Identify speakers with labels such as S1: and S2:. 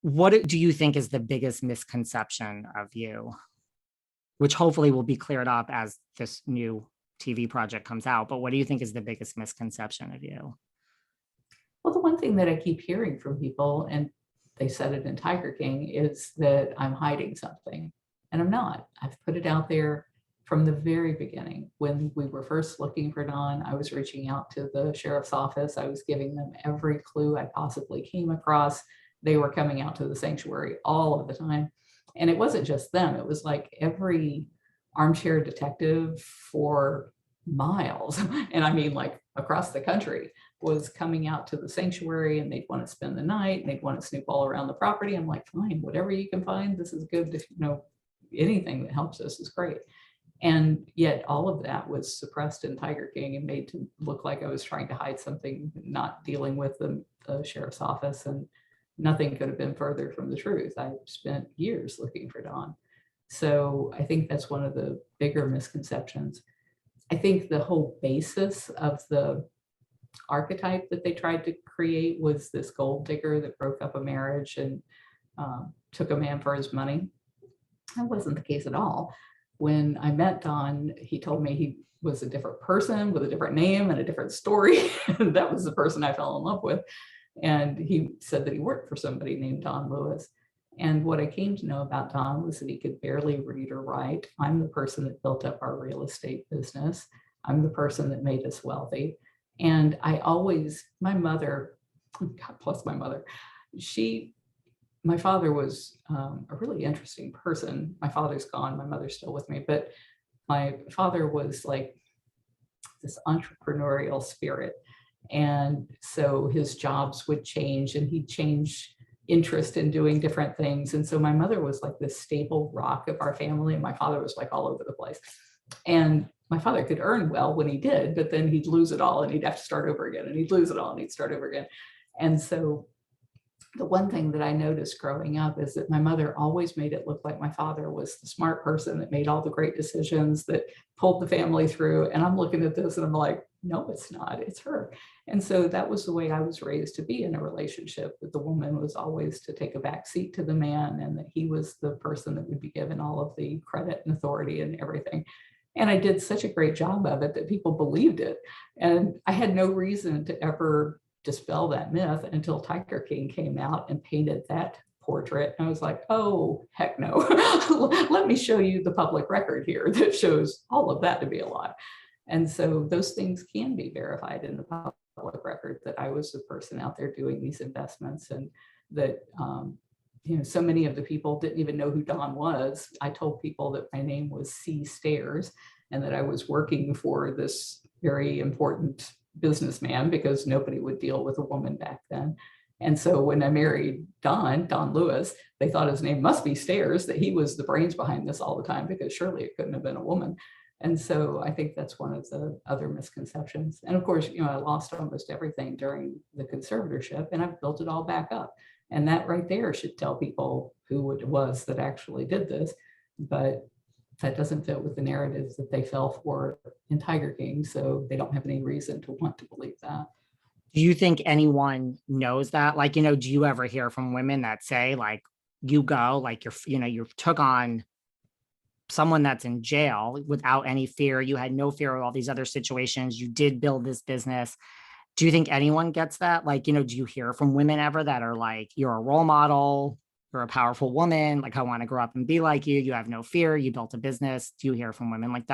S1: What do you think is the biggest misconception of you, which hopefully will be cleared up as this new TV project comes out? But what do you think is the biggest misconception of you?
S2: Well, the one thing that I keep hearing from people, and they said it in Tiger King, is that I'm hiding something. And I'm not. I've put it out there from the very beginning. When we were first looking for Don, I was reaching out to the sheriff's office. I was giving them every clue I possibly came across. They were coming out to the sanctuary all of the time. And it wasn't just them. It was like every armchair detective for miles, and I mean like across the country, was coming out to the sanctuary, and they'd want to spend the night and they'd want to snoop all around the property. I'm like, fine, whatever you can find, this is good. Anything that helps us is great. And yet all of that was suppressed in Tiger King and made to look like I was trying to hide something, not dealing with the sheriff's office. And nothing could have been further from the truth. I spent years looking for Don. So I think that's one of the bigger misconceptions. I think the whole basis of the archetype that they tried to create was this gold digger that broke up a marriage and took a man for his money. That wasn't the case at all. When I met Don, he told me he was a different person with a different name and a different story. And that was the person I fell in love with. And he said that he worked for somebody named Don Lewis. And what I came to know about Don was that he could barely read or write. I'm the person that built up our real estate business. I'm the person that made us wealthy. And my mother, God bless my mother, my father was a really interesting person. My father's gone, my mother's still with me, but my father was like this entrepreneurial spirit. And so his jobs would change and he'd change interest in doing different things. And so my mother was like this stable rock of our family, and my father was like all over the place. And my father could earn well when he did, but then he'd lose it all and he'd have to start over again, and he'd lose it all and he'd start over again. And so the one thing that I noticed growing up is that my mother always made it look like my father was the smart person that made all the great decisions, that pulled the family through. And I'm looking at this and I'm like, no, it's not, it's her. And so that was the way I was raised to be in a relationship, that the woman was always to take a back seat to the man, and that he was the person that would be given all of the credit and authority and everything. And I did such a great job of it that people believed it. And I had no reason to ever dispel that myth until Tiger King came out and painted that portrait. And I was like, oh, heck no. Let me show you the public record here that shows all of that to be a lie. And so those things can be verified in the public record, that I was the person out there doing these investments, and that so many of the people didn't even know who Don was. I told people that my name was C. Stairs and that I was working for this very important businessman, because nobody would deal with a woman back then. And so when I married Don Lewis, they thought his name must be Stairs, that he was the brains behind this all the time, because surely it couldn't have been a woman. And so I think that's one of the other misconceptions. And of course, I lost almost everything during the conservatorship, and I've built it all back up. And that right there should tell people who it was that actually did this. But that doesn't fit with the narratives that they fell for in Tiger King. So they don't have any reason to want to believe that.
S1: Do you think anyone knows that? Like, do you ever hear from women that say, like, you go, like, you took on someone that's in jail without any fear. You had no fear of all these other situations. You did build this business. Do you think anyone gets that? Like, do you hear from women ever that are like, you're a role model, you're a powerful woman, like, I want to grow up and be like you have no fear, you built a business? Do you hear from women like that?